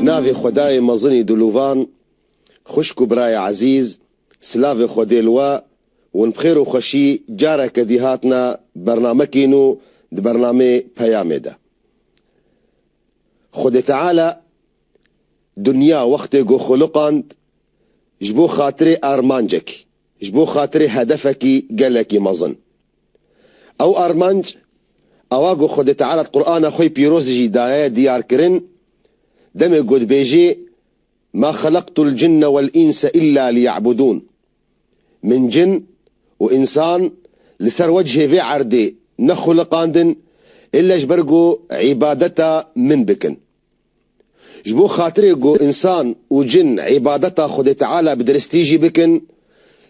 بناوی خدای مزنی دلوان خوشکو برای عزیز سلاوی خودی لوا ون بخیر و خوشی جاره که دیهاتنا برنامه کینو دی برنامه پیامه ده. خود تعالی دنیا وقت گو خلقاند جبو خاطر ارمانجك جبو خاطر هدفك قالك مزن او ارمانج اواغو خود تعالى القرآن خوي بيروزجي دايا ديار كرن دم قد بيجي ما خلقت الجن والإنس إلا ليعبدون من جن وإنسان لسر وجهه في عردي نخلقاندن إلا جبرقو عبادتا من بكن جبو خاطري جو إنسان وجن عبادتا خود تعالى بدرستيجي بكن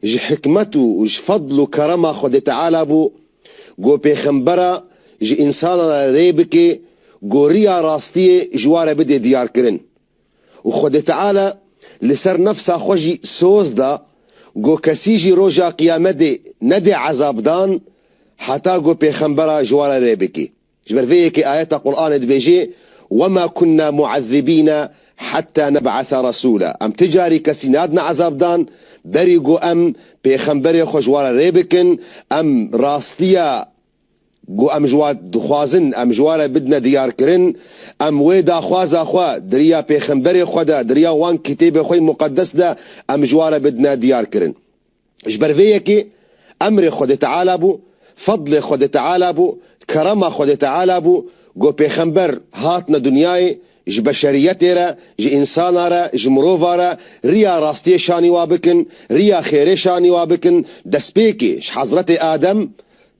ج حكمته وج فضل وكرمه خود تعالى بو جو بيخنبرا ج إنسان ريبكي جو ريا راستيه جواره بدي ديار كرن وخود تعالى لسر نفسه خوجي سوز دا جو كسيجي روجا قيامة ندي عذاب دان حتى جو بيخنبرا جواره ريبكي جبر فيكي آيات القرآن دبيجي وما كنا معذبين حتى نبعث رسولا ام تجاري كسينادنا عذاب دان بريقو ام بيخنبري خوشوار ريبكن ام راستيا قو ام جواد دخوازن ام جوار بدنا ديار كرن ام ويدا خوازا خوا دريا بيخنبري خودا دريا وان كتاب خوي مقدس دا ام جوار بدنا ديار كرن جبر فيكي امر خود تعالى بو فضل خود تعالى بو كرم خود تعالى بو جو پیغمبر هاتنا دنیای ج بشریت را ج انسان را ج مروفا را ریا راستی شانی وابکن ریا خیر شانی وابکن دسپیکی ج حضرت آدم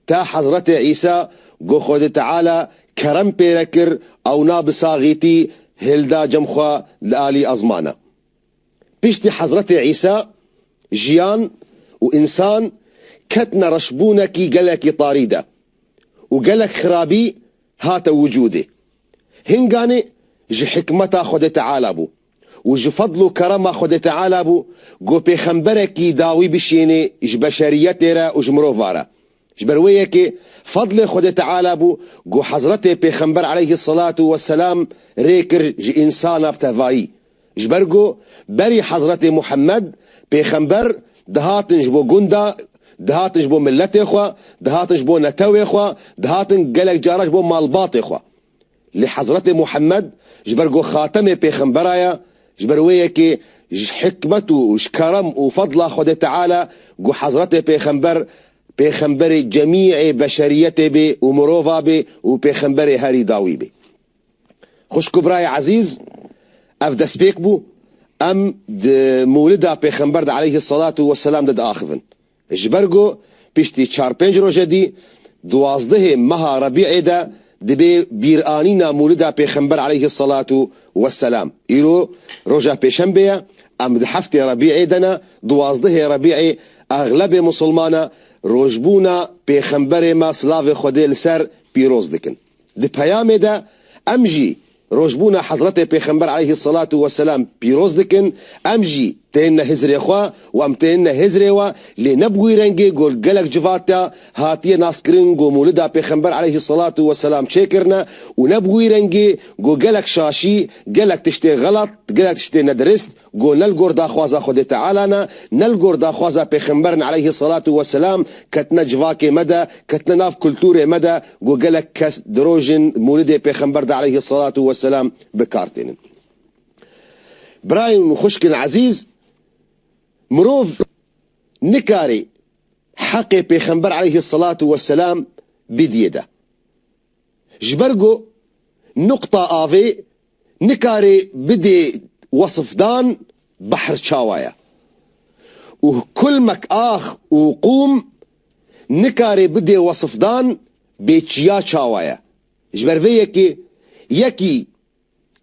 تا حضرت عیسی جو خود تعالی کرم پیرکر او ناب ساغیتی هلدا جمخوا لآلی ازمانا پیشتی حضرت عیسی جیان و انسان کتنا رشبونکی گلکی طاریده و گلک خرابی هات وجوده هنگاني ج حكمتا خود تعالى بو وج فضل كرم خود تعالى بو جو بيخنبركي داوي بشيني ج بشريتي را وج مروفارا جبرويكي فضل خود تعالى بو جو حضرت بيخنبر عليه الصلاة والسلام ريكر ج انسانا بتفاي جبرجو بري حضرت محمد بيخنبر دهاتن جبو جندا دهاتن جبو ملت اخوة دهاتن جبو نتوي اخوة دهاتن قلق جارج بو مالباط اخوة لحضرت محمد جبرقو خاتمه بيخنبرايا جبرويكي حكمته وش كرم وفضل خود تعالى جو حضرت بيخنبري جميع بشريته بي ومروفا بي وبيخنبري هاري داوي بي خوش كبراي عزيز افدس بيك بو ام مولدها بيخنبر عليه الصلاة والسلام دد آخذن جبرگو پیشتی 4-5 روزه دی 12 ماه ربیع ده دبی بیرانینا مولدا پیغمبر علیه الصلاة والسلام ایرو روزه پیشنبه ام هفته ربیع دنا 12 ربیع اغلب مسلمانا روجبونا پیغمبر ما سلاو خودی لسر پیروز دکن دی پیام ده امجی روجبونا حضرت پیغمبر علیه الصلاة والسلام پیروز دکن امجی تين هزري خوا وام تين هزري وا لنبغي رنجي قول قلق جفاتا هاتيه ناسكرين قو مولدا بيخنبر عليه الصلاة والسلام شكرنا ونبغي رنجي قو قلق شاشي قلق تشتي غلط قلق تشتي ندرست قو نلقور دا خوازا خود تعالانا نلقور دا خوازا بيخنبرنا عليه الصلاة والسلام كتنا جفاكي مدى كتنا ناف كلتوري مدى قو قلق كس دروجن مولدا بيخنبر دا عليه الصلاة والسلام بكارتين براين وخشكن عزيز مروف نكاري حقي بيخنبر عليه الصلاة والسلام بديده جبرقو نقطة آفي نكاري بدي وصفدان بحر شاوايا وكل مك آخ وقوم نكاري بدي وصفدان بيتشيا شاوايا جبر فيكي يكي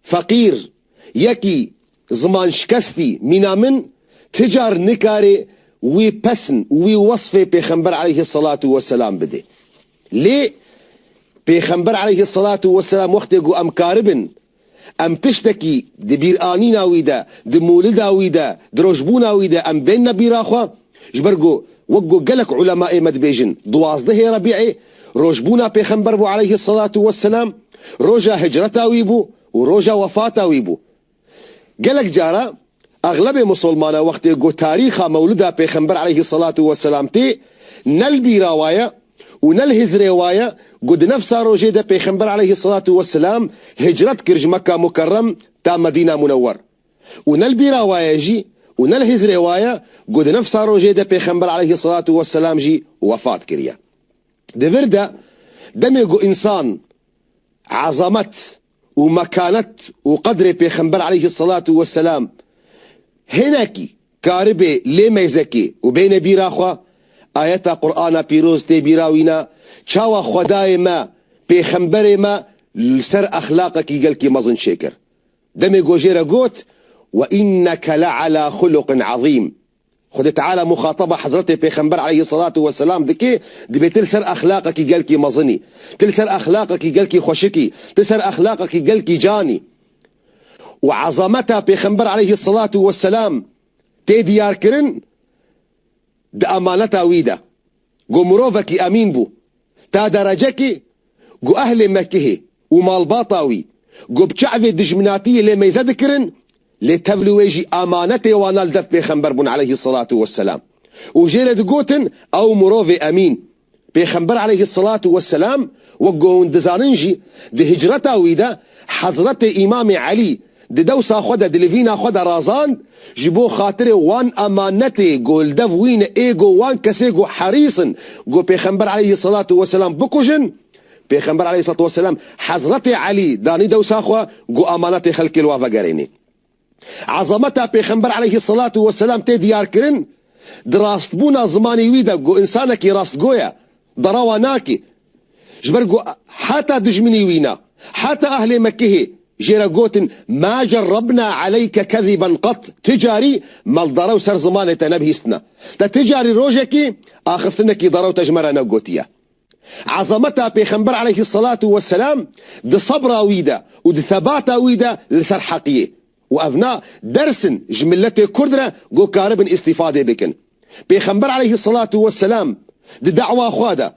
فقير يكي زمان شكستي منا من تجار نكاري وي بسن وي وصفه بيخنبر عليه الصلاة والسلام بدي ليه بيخنبر عليه الصلاة والسلام وقت يقو ام كاربن ام تشتكي دي بيرانينا ويدا دي مولدا ويدا دروجبونا ويدا ام بيننا بيراخوا جبرقو وقو قلق علماء مدبيجن 12 ربيعي روجبونا بيخنبر عليه الصلاة والسلام روجا هجرتا ويبو وروجا وفاتا ويبو قالك جارة أغلب مسلمان وقت يقول تاريخ مولدها بيخنبر عليه الصلاة والسلام تي نل بي رواية ونل هز رواية قد نفس روجي ده بيخنبر عليه الصلاة والسلام هجرت كرج مكة مكرم تا مدينة منور ونل بي رواية جي ونل هز رواية قد نفس روجي ده بيخنبر عليه الصلاة والسلام جي وفاة كريا ده فرده دميقو إنسان عظمت ومكانت وقدر بيخنبر عليه الصلاة والسلام هناكي كاربي لما يزكي وبين بيراخوا آيات قرآن بيروز تي بيراوينا چاوا خداي ما بيخنبر ما لسر أخلاقك يقلكي مظن شكر دميقو جيرا قوت وإنك لعلى خلق عظيم خد تعالى مخاطبة حضرتي بيخنبر عليه الصلاة والسلام دكي دبي تلسر أخلاقك يقلكي مظني تلسر أخلاقك يقلكي خوشكي تلسر أخلاقك يقلكي جاني وعظمتها بيخنبر عليه الصلاة والسلام تي ديار كرن دا أمانتها ويدا قو مروفك أمين بو تا درجكي قو أهل مكيه ومال باطاوي قو بشعفي دجمناتي لما يزدكرن لتبلويجي أمانتي وانا الدف بيخنبر بن عليه الصلاة والسلام وجيرد قوتن أو مروفي أمين بيخنبر عليه الصلاة والسلام وقون دزارنجي دي هجرتا ويدا حضرت إمام علي دي دوسا خودا دلفينا خودا رازان جبو خاطري وان أمانتي قول دف وين إيقو وان كسيقو حريصن قو بيخنبر عليه الصلاة والسلام بكوجن بيخنبر عليه الصلاة والسلام حضرت علي داني دوسا خوا قو أمانتي خلق الوافا قريني عظمتها بيخنبر عليه الصلاة والسلام تي ديار كرن دراست بونا زماني ويدا قو إنسانك راست قويا دراواناكي جبرقو حتى دجمني وينا حتى أهل مكيه جيرا قوتن ما جربنا عليك كذبا قط تجاري مال ضرو سر زمانة تنبهستنا تجاري روجكي آخفتنك ضرو تجمرنا قوتيا عظمتها بيخنبر عليه الصلاة والسلام دي صبرا ويدا ودي ثباتا ويدا لسر حقية وأبناء درس جملته كردرة قو كاربن استفادة بكن بيخنبر عليه الصلاة والسلام دي دعوة خوادا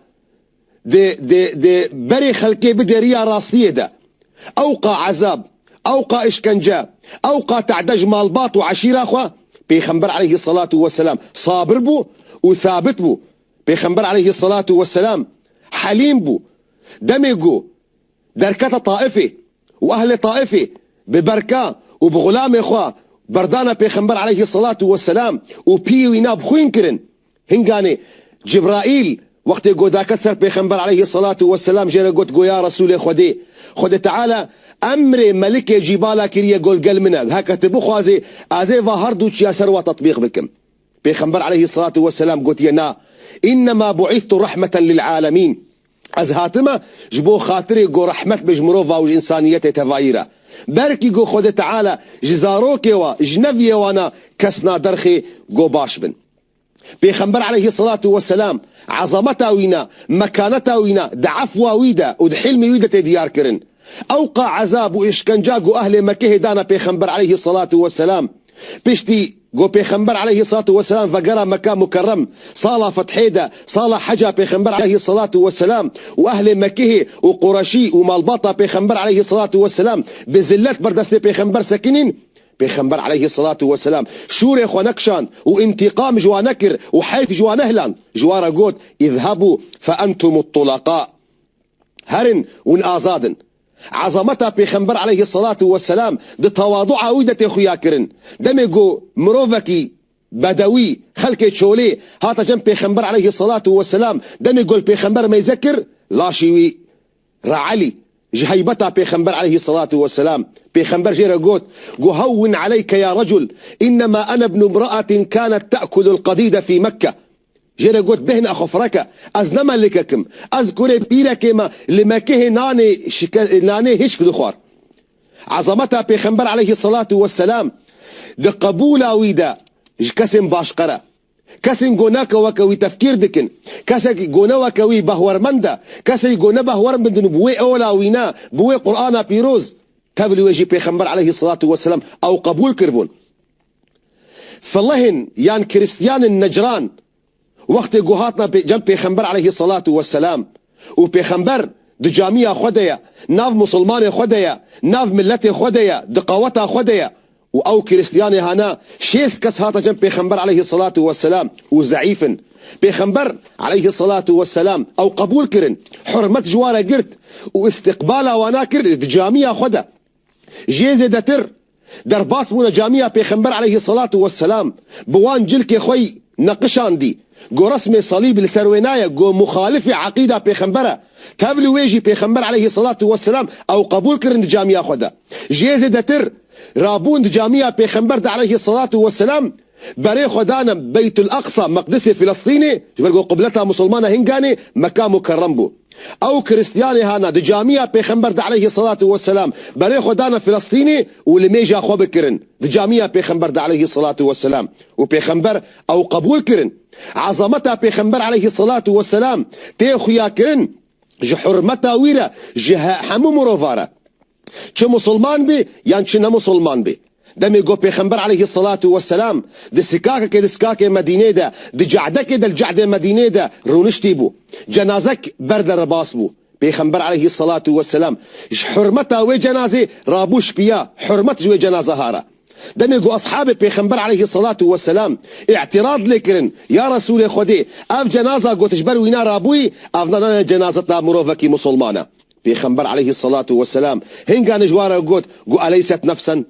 دي بري خلقي بدي ريا راستية دا أوقع عذاب أوقع إشكنجا أوقع تعدج مالباط وعشيرة أخوة بيخنبر عليه الصلاة والسلام صابر بو وثابت بو بيخنبر عليه الصلاة والسلام حليم بو دميقو دركة طائفة وأهل طائفة ببركة وبغلام إخوة بردانا بيخنبر عليه الصلاة والسلام وبيوينا بخوين كرن هنغاني جبرائيل وقت يقول ذاك سر بيخنبر عليه الصلاة والسلام جيرا قلت يا رسول خدي خد تعالى أمر ملك جبالا كريا يقول قل منك هكا تبو خوازي أزي فهردو يا سروى تطبيق بكم بيخنبر عليه الصلاة والسلام قلت ينا إنما بعثت رحمة للعالمين أزهاتما جبو خاطري قو رحمة بجمروفا وإنسانية تفايرة بركي قو خد تعالى جزاروكي وجنفي وانا كسنا درخي قو باشبن بيخنبر عليه الصلاة والسلام عظمتها وينا مكانتها وينا دعفوا ويدا ودحلمي ويدا تديار كرن أوقع عذاب وإشكنجا قو أهل مكيه دانا بيخنبر عليه الصلاة والسلام بيشتي قو بيخنبر عليه الصلاة والسلام فقرا مكان مكرم صالة فتحيدة صالة حجة بيخنبر عليه الصلاة والسلام وأهل مكيه وقرشي ومالباطة بيخنبر عليه الصلاة والسلام بزلات بردسني بيخنبر سكنين بيخنبر عليه الصلاة والسلام شوري خونكشان وانتقام جوانكر وحيف جوانهلان جوارا قوت اذهبوا فأنتم الطلقاء هرن ونآزادن عظمتها بيخنبر عليه الصلاة والسلام دي تواضع ويدة اخوياكرن دميقو مروفكي بدوي خلقي تشولي هاتا جنب بيخنبر عليه الصلاة والسلام دميقو البيخنبر ما يذكر لا شيوي رعلي جهيبتها بيخنبر عليه الصلاة والسلام بيخنبر جيرا قوت قو هون عليك يا رجل إنما أنا ابن امرأة كانت تأكل القديد في مكة جيرا قوت بهن أخفرك أزنما لككم أذكر بيركما لما كه ناني هشك دخوار عظمتها بيخنبر عليه الصلاة والسلام دي قبولا ويدا كسم باشقرة كسن قوناك وكوي تفكير دكن كسن قونا وكوي بهور مندا كسن قونا بهور من بوي أولا وينا بوي قرآن بيروز تبلي ويجي بيخنبر عليه الصلاة والسلام أو قبول كربون فاللهن يان كريستيان النجران وقت قوهاتنا جنب بيخنبر عليه الصلاة والسلام وبيخنبر دي جامية خدية ناف مسلمان خدية ناف ملت خدية دي قوتها خدية او كريستياني هانا شيس كس هاتا جنب بيخنبر عليه الصلاة والسلام وزعيفن بيخنبر عليه الصلاة والسلام او قبول كرن حرمت جوارا قرت واستقبالا وانا كرت جامية خدا جيزة دتر درباس بونا جامية بيخنبر عليه الصلاة والسلام بوان جلك خوي نقشان دي جو رسم صليب لسروينايا جو مخالف عقيدة بيخنبرة تابلو ويجي بيخنبر عليه الصلاة والسلام او قبول كرن جامية خدا جيزة دتر رابون جامية بيخنبر عليه الصلاة والسلام بري خدانا بيت الأقصى مقدس فلسطيني جبرقو قبلتها مسلمانة هنغاني مكان مكرم بو او كريستياني هانا دي جامية بيخنبر عليه الصلاة والسلام بري خدانا فلسطيني ولميجا خو بكرن دي جامية بيخنبر عليه الصلاة والسلام وبيخنبر او قبول كرن عظمتها بيخنبر عليه الصلاة والسلام تيخو يا كرن جحرمتها ويرا جها حمو مروفارا چه مسلمان بي يعني چه نمسلمان بي دمي قو بيخنبر عليه الصلاة والسلام دي سكاكة دي سكاكة مدينة دا دي جعدك دي الجعدة مدينة دا رونشتي بو جنازك برد رباس بو بيخنبر عليه الصلاة والسلام حرمتها وي جنازة رابوش بيا حرمت جوي جنازة هارا دمي قو أصحابي بيخنبر عليه الصلاة والسلام اعتراض لكرن يا رسول خدي اف جنازة قو تجبر وينا رابوي افضلنا جنازتنا مروفكي مسلمانة بيخنبر عليه الصلاة والسلام هنگا نجوارا قوت قو أليست نفسا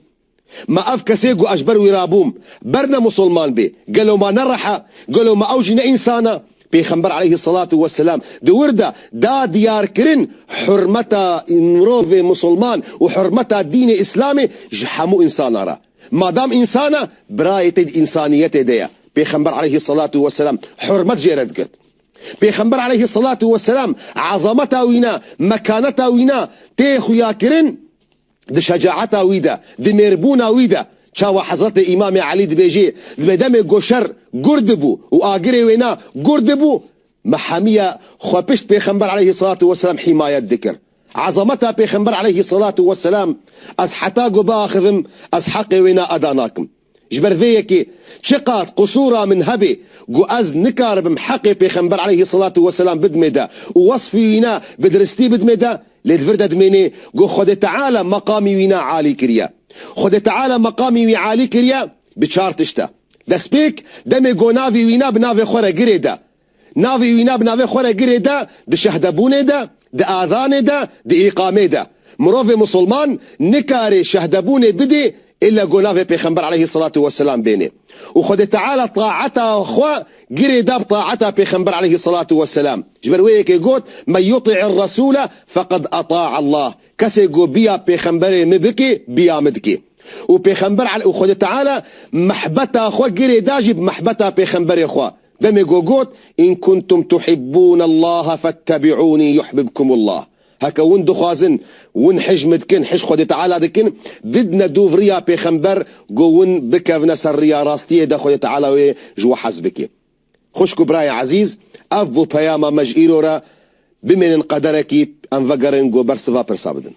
ما أفكسي قو أجبر ويرابوم برنا مسلمان بي قالوا ما نرحا قالوا ما أوجنا إنسانا بيخنبر عليه الصلاة والسلام دوردا دا ديار كرن حرمتا مروفي مسلمان وحرمتا دين إسلامي جحمو إنسانا را ما دام إنسانا براية إنسانية ديا بيخنبر عليه الصلاة والسلام حرمت جيرد قد بيخنبر عليه الصلاة والسلام عظمتها وينا مكانتها وينا تيخو ياكرن دي شجاعتها ويدا دي ميربونا ويدا شاو حضرت إمام علي دبيجي دم قشر قردبو وآقري وينا قردبو محامية خوابشت بيخنبر عليه الصلاة والسلام حماية ذكر عظمتها بيخنبر عليه الصلاة والسلام أسحتاقو باخذم أسحقي وينا أداناكم جبر ذيكي شقات قصورة من هبي قو أز نكار بمحقي بيخنبر عليه الصلاة والسلام بدمدا ووصفي وينا بدرستي بدمدا لدفرد دميني قو خد تعالى مقامي وينا عالي كريا خد تعالى مقامي وي عالي كريا بشارتشتا دسبيك دمي قو نافي وينا بنافي خورا قريدا نافي وينا بنافي خورا قريدا دي شهدبوني دا دي آذاني دا دي إقامي دا مروفي مسلمان نكاري شهدبوني بدي إلا قنافي بيخنبر عليه الصلاة والسلام بيني وخد تعالى طاعتها أخوة قري داب طاعتها بيخنبر عليه الصلاة والسلام جبر ويك يقول من يطع الرسول فقد أطاع الله كسي يقول بيا بيخنبر مبكي بيا مدكي وبيخنبر على وخد تعالى محبتها أخوة قري داجب محبتها بيخنبر أخوة دم يقول إن كنتم تحبون الله فاتبعوني يحببكم الله هكا ون دخازن ون حجمتكن حج خد تعالى دكن بدنا دوفريا بيخنبر قوون بكفنا سريا راستيه دا خد تعالى جو حزبك خشكو براي عزيز افو بياما مجئيرورا بمن قدركي انفقرن قو برسفا برسابدن